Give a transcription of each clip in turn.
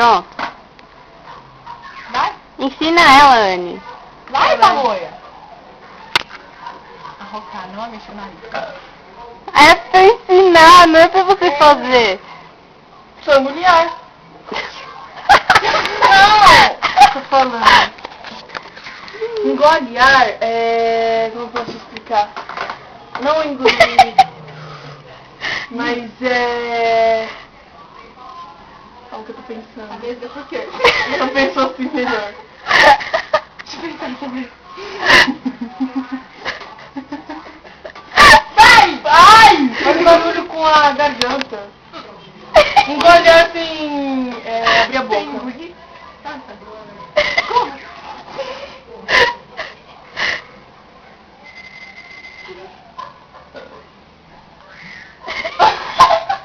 Pronto. Vai? Ensina ela, Anne. Vai, Pamoia. Arrocar, não a mexer na risa. É pra ensinar, não é pra você fazer. Sou mulher. Não! Tô falando. Engole ar como eu posso explicar? Não engolir, mas Olha o que eu tô pensando. Cabeça por quê? Eu penso assim melhor. Deixa eu pensar também. Vai! Faz barulho com a garganta. Engole ar sem abrir a boca. Como?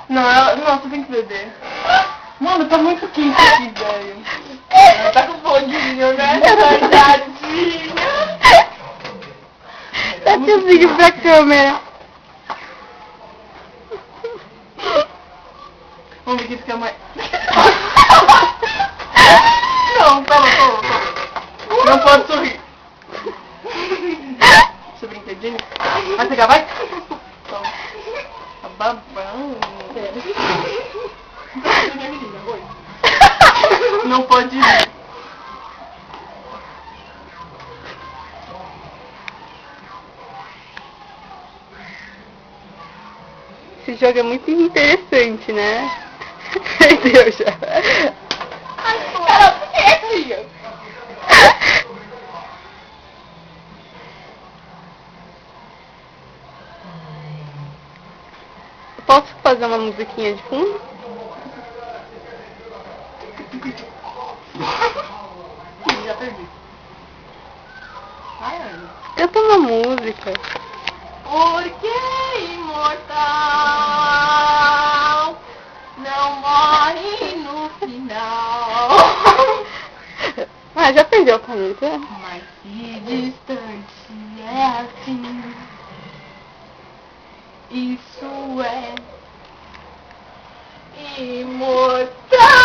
Não, você tem que beber. Mano, tá muito quente aqui, velho. Tá com foguinho, né? Tadinha. Tá assim pra câmera. Vamos ver que fica mais... Não, toma. Não pode sorrir. Seu brinquedinho. Vai pegar, vai. Toma. Tá babando. Não pode ir. Esse jogo é muito interessante, né? Perdeu já. Carol, por que, filha? Posso fazer uma musiquinha de fundo? Já perdi. Vai, Anne. Canta uma música. Porque imortal não morre no final. Ah, já perdeu pra mim, tá? Mas se distante é assim, isso é imortal.